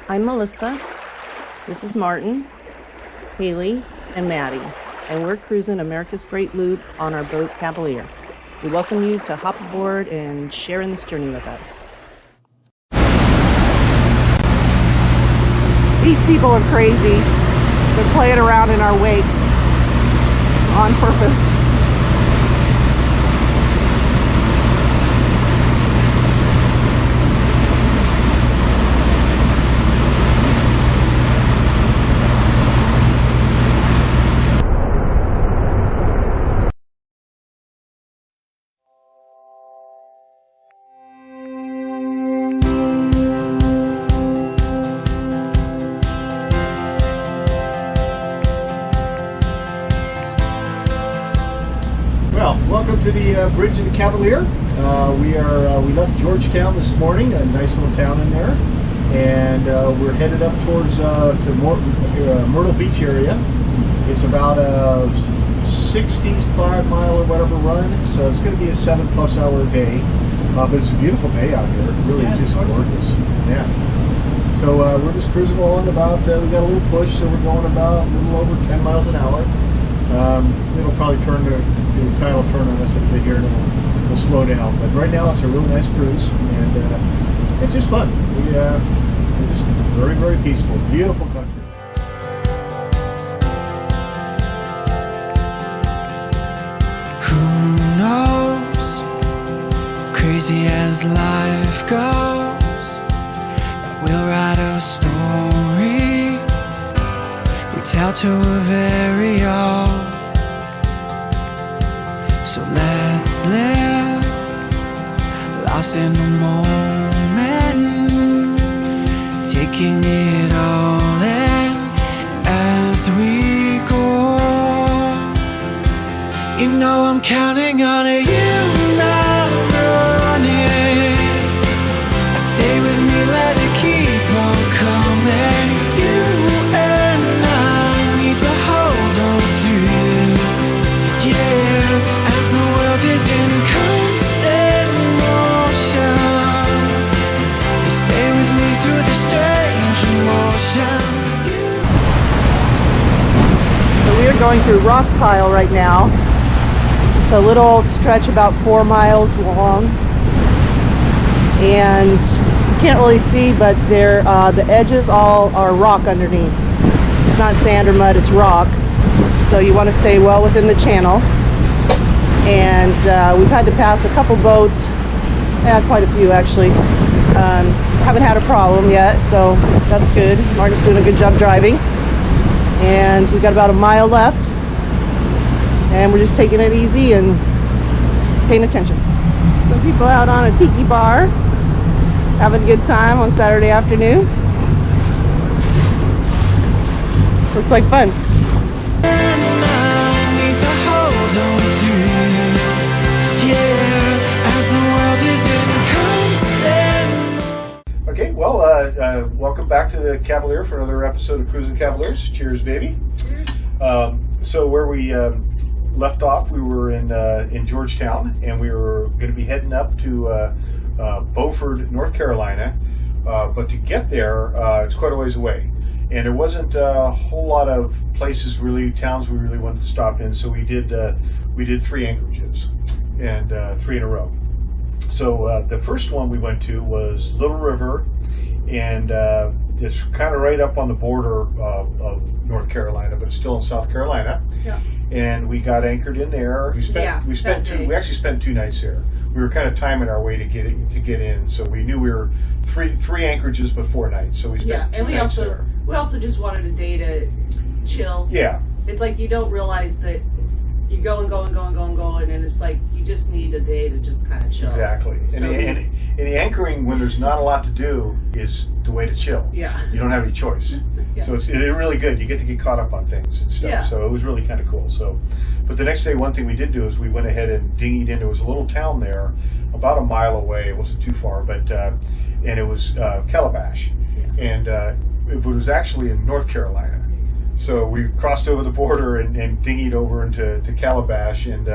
I'm Melissa. This is Martin, Haley, and Maddie, and we're cruising America's Great Loop on our boat Cavalier. We welcome you to hop aboard and share in this journey with us. These people are crazy. They're playing around in our wake on purpose. Welcome to the bridge of the Cavalier. We left Georgetown this morning, a nice little town in there, and we're headed up towards to Myrtle Beach area. It's about a 65-mile or whatever run, so it's going to be a 7+ hour day. But it's a beautiful day out here. It really is just gorgeous. Yeah. So we're just cruising along about. We got a little push, so we're going about a little over 10 miles an hour. It'll probably the tide will turn on us a bit here, and we'll slow down. But right now it's a really nice cruise, and it's just fun. We're just very, very peaceful, beautiful country. Who knows? Crazy as life goes, we'll write a story we tell to a very own. So let's live, lost in the moment, taking it all in as we go. You know I'm counting on you, not running. Stay with me, let it keep on coming. You and I need to hold on to you, yeah. As the world is in constant motion, you stay with me through the strange emotion. So we are going through Rock Pile right now. It's a little stretch about 4 miles long, and you can't really see, but the edges all are rock underneath. It's not sand or mud, it's rock. So you want to stay well within the channel. And we've had to pass a couple boats, quite a few actually. Haven't had a problem yet, so that's good. Martin's doing a good job driving. And we've got about a mile left. And we're just taking it easy and paying attention. Some people out on a tiki bar, having a good time on Saturday afternoon. Looks like fun. Okay, well, welcome back to the Cavalier for another episode of Cruising Cavaliers. Cheers, baby. Cheers. So where we left off, we were in Georgetown, and we were going to be heading up to Beaufort, North Carolina. But to get there, it's quite a ways away, and there wasn't a whole lot of places, really, towns we really wanted to stop in. So we did 3 anchorages, and 3 in a row. So the first one we went to was Little River, and it's kind of right up on the border of North Carolina, but it's still in South Carolina. Yeah. And we got anchored in there. We actually spent 2 nights there. We were kind of timing our way to get in, so we knew we were three anchorages but 4 nights. So we spent 2 nights there. We also just wanted a day to chill. Yeah. It's like you don't realize that you're going, and it's like you just need a day to just kind of chill. Exactly. And the anchoring, when there's not a lot to do, is the way to chill. Yeah. You don't have any choice. Yeah. So it's really good. You get to get caught up on things and stuff. Yeah. So it was really kind of cool. So, but the next day, one thing we did do is we went ahead and dinghied in. There was a little town there, about a mile away. It wasn't too far, but and it was Calabash, yeah. And it was actually in North Carolina. So we crossed over the border and dinghied over into Calabash, and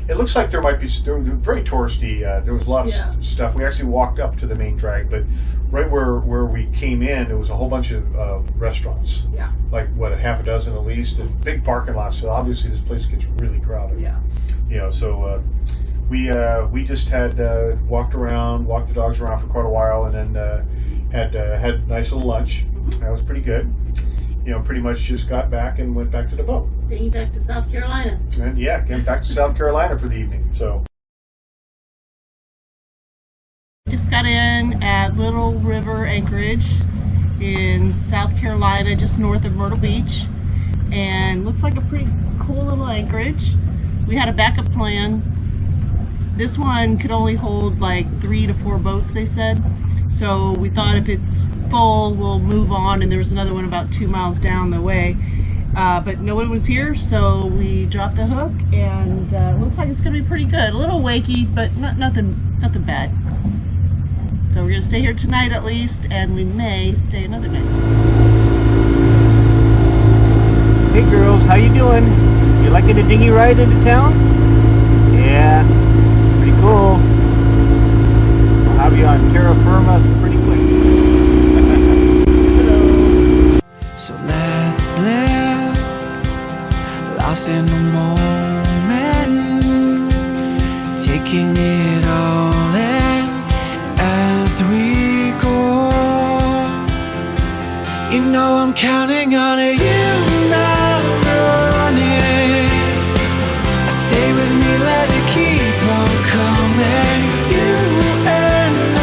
It looks like there might be, they were very touristy. There was a lot of stuff. We actually walked up to the main drag, but right where we came in, there was a whole bunch of restaurants. Yeah. Like, what, a half a dozen at least, and big parking lots. So obviously this place gets really crowded. Yeah. You know, so we just had walked the dogs around for quite a while, and then had a nice little lunch. That was pretty good. You know, pretty much just got back and went back to the boat. Taking back to South Carolina. And yeah, came back to South Carolina for the evening. So Just got in at Little River Anchorage in South Carolina, just north of Myrtle Beach, and looks like a pretty cool little anchorage. We had a backup plan. This one could only hold like 3 to 4 boats, they said. So we thought if it's full, we'll move on, and there was another one about 2 miles down the way. But no one was here, so we dropped the hook, and looks like it's gonna be pretty good. A little wakey, but nothing bad. So we're gonna stay here tonight at least, and we may stay another night. Hey girls, how you doing? You liking a dinghy ride into town? Yeah, pretty cool. I'll have you on terra firma pretty quick. So let's live, lost in the moment, taking it all in as we go. You know I'm counting on you, not running. Stay with me, let it keep on coming. You and I.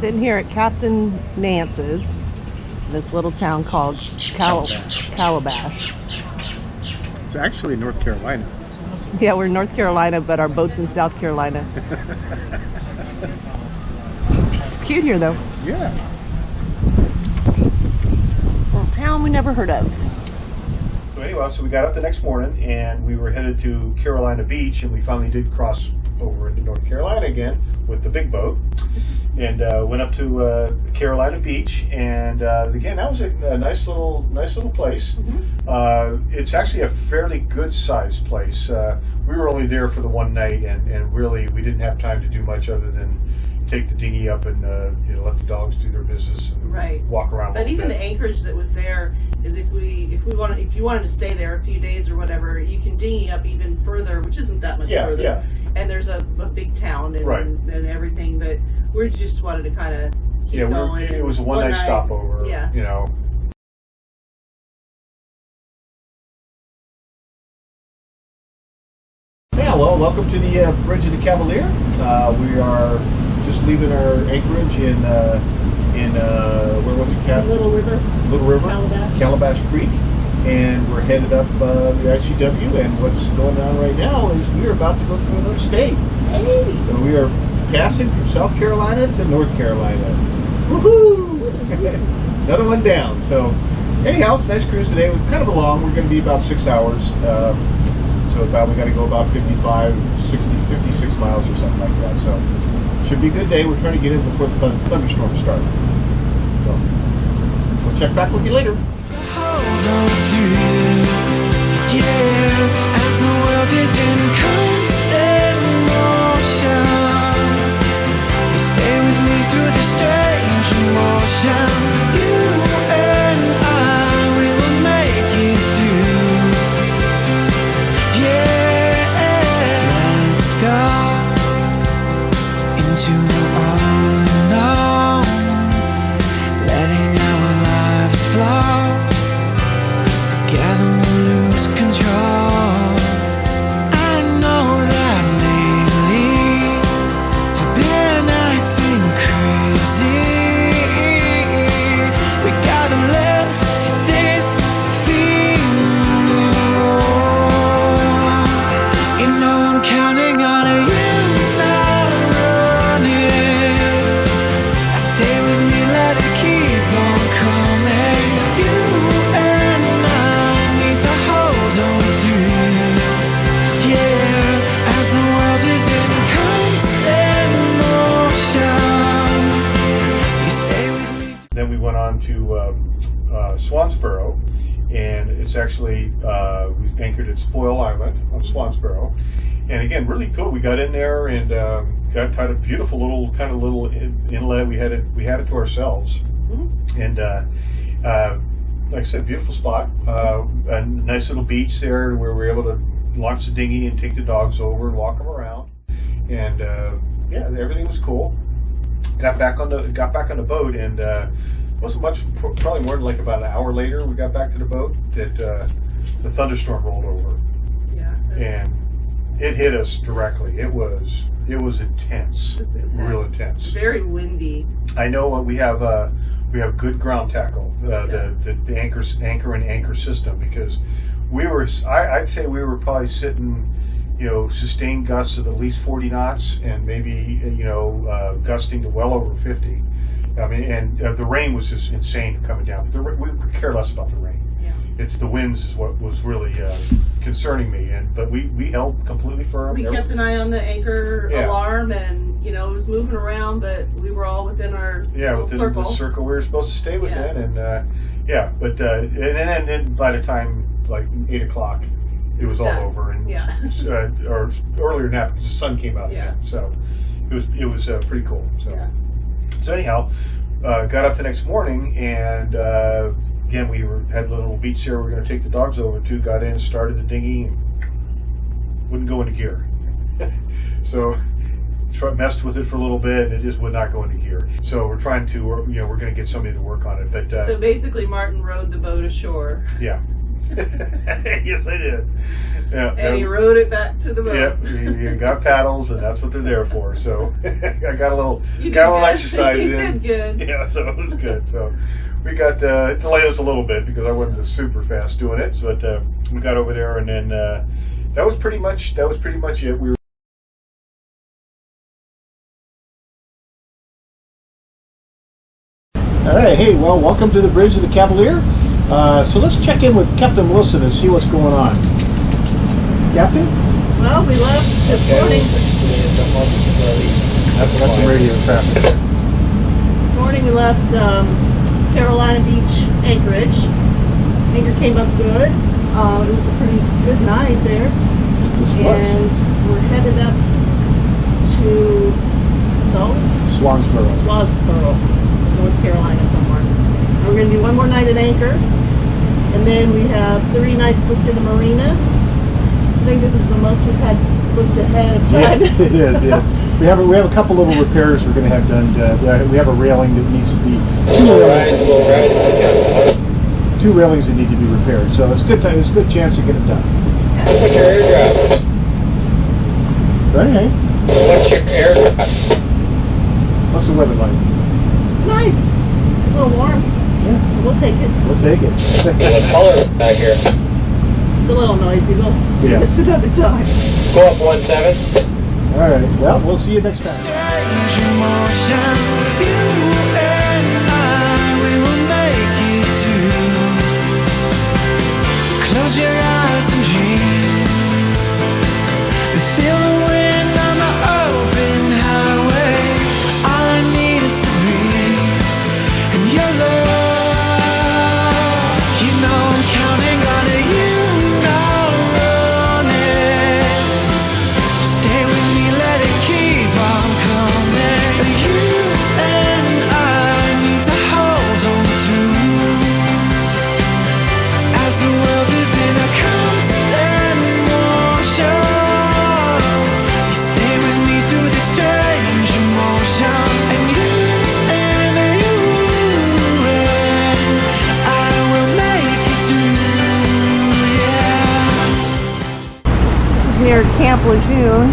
Sitting here at Captain Nance's, this little town called Calabash. it's actually North Carolina. Yeah, we're in North Carolina, but our boat's in South Carolina. It's cute here, though. Yeah. Little town we never heard of. So anyway, so we got up the next morning and we were headed to Carolina Beach, and we finally did cross over into North Carolina again with the big boat, and went up to Carolina Beach, and again that was a nice little place. It's actually a fairly good sized place. We were only there for the one night, and really we didn't have time to do much other than take the dinghy up and let the dogs do their business and Right. walk around. But even the anchorage that was there is if you wanted to stay there a few days or whatever, you can dinghy up even further, which isn't that much further. Yeah. And there's a big town and, Right. and everything, but we just wanted to kind of keep going. It was a one night stopover. Yeah. Yeah, well, welcome to the Bridge of the Cavalier. We are just leaving our anchorage in where was it? Little River. Calabash Creek, and we're headed up the ICW. And what's going on right now is we are about to go through another state. Hey. So we are passing from South Carolina to North Carolina. Woohoo! Another one down. So anyhow, it's a nice cruise today. We're kind of long. We're going to be about 6 hours. So about we got to go about 56 miles or something like that. So should be a good day. We're trying to get in before the thunderstorms start. So we'll check back with you later. Hold on to you, yeah, as the world is in constant motion. You stay with me through the strange emotion. You and I, we will make it through. Yeah, let's go into the unknown, letting our lives flow It's actually, we anchored at Spoil Island on Swansboro. And again, really cool. We got in there and got kind of beautiful little inlet. We had it to ourselves. And like I said, beautiful spot. A nice little beach there where we were able to launch the dinghy and take the dogs over and walk them around. And yeah, everything was cool. Got back on the boat, and wasn't much. Probably more than like about an hour later, we got back to the boat. That the thunderstorm rolled over. Yeah. And it hit us directly. It was intense. It's intense. Real intense. Very windy. I know we have good ground tackle, the anchor and anchor system, because I'd say we were probably sitting, sustained gusts of at least 40 knots and maybe, gusting to well over 50. I mean, and the rain was just insane coming down. But we could care less about the rain. Yeah. It's the winds is what was really concerning me. But we held completely firm. We kept an eye on the anchor alarm, and it was moving around, but we were all within our little within circle. the circle we were supposed to stay within, and but and then by the time like 8 o'clock, it was all over, and or earlier than that, because the sun came out again. So it was pretty cool. So anyhow, got up the next morning, and again we had a little beach there we were going to take the dogs over to. Got in, started the dinghy, and wouldn't go into gear. So messed with it for a little bit, and it just would not go into gear. So we're trying to, we're going to get somebody to work on it. But so basically, Martin rowed the boat ashore. Yeah. Yes, I did. Yeah. And he rowed it back to the boat. Yep. You got paddles, and that's what they're there for. So I got a little exercise in. You did good. Yeah, so it was good. So we got it delayed us a little bit because I wasn't super fast doing it. But we got over there, and then that was pretty much it. We were. All right, hey, well, welcome to the bridge of the Cavalier. So let's check in with Captain Wilson and see what's going on. Captain? Well, we left this morning. That's some radio traffic. This morning we left Carolina Beach, Anchorage. Anchor came up good. It was a pretty good night there. And we're headed up to Swansboro, North Carolina somewhere. And we're going to do one more night at Anchor, and then we have 3 nights booked in the marina. I think this is the most we've had booked ahead of time. Yeah, it is. Yeah. We have a couple little repairs we're going to have done. We have a railing that needs to be two railings that need to be repaired. So it's good time. It's a good chance to get it done. What's your air drive? So anyway, What's your air drive? what's the weather like? Nice. It's a little warm. Yeah, We'll take it. we'll take it. What color is back here? It's a little noisy. We'll do this another time. Go up 17. All right. Well, we'll see you next time. Strange emotion, you and I, we will make it through. Close your eyes and dream, and feel the wind on the open highway. All I need is the breeze and your love. You know I'm counting on it. You know running. Stay with me, let it keep on coming. You and I need to hold on through, as the world is in a constant motion. You stay with me through this strange emotion, and you and I will make it through, yeah. This is near Camp Lejeune.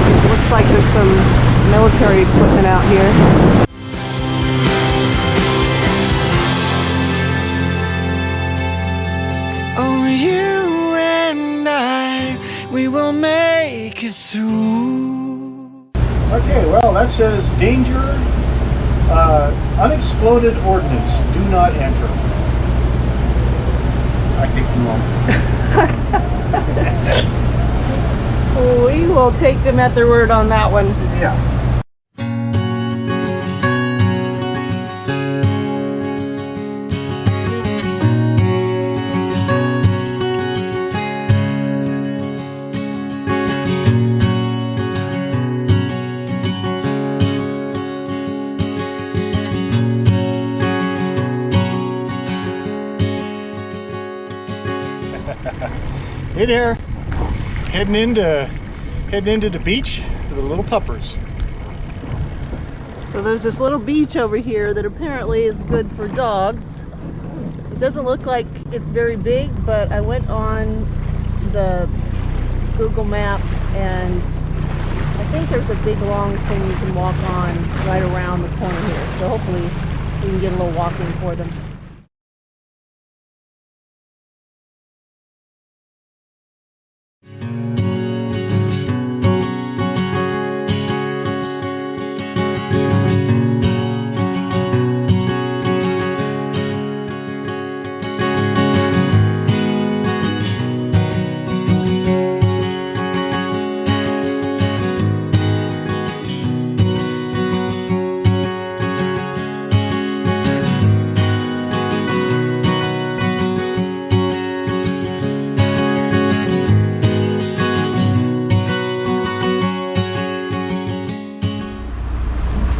It looks like there's some military equipment out here. Oh, you and I, we will make it through. Okay, well, that says danger, unexploded ordnance, do not enter. I think you won't. We will take them at their word on that one. Yeah. Hey there. Heading into the beach for the little puppers. So there's this little beach over here that apparently is good for dogs. It doesn't look like it's very big, but I went on the Google Maps and I think there's a big long thing you can walk on right around the corner here. So hopefully we can get a little walking for them.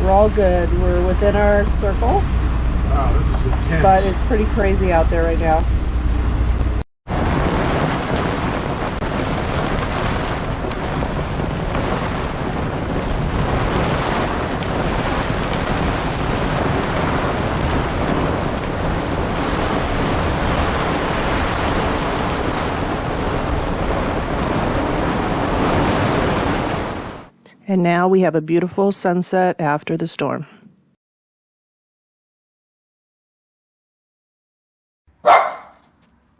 We're all good. We're within our circle, Wow, this is intense. but it's pretty crazy out there right now. And now we have a beautiful sunset after the storm.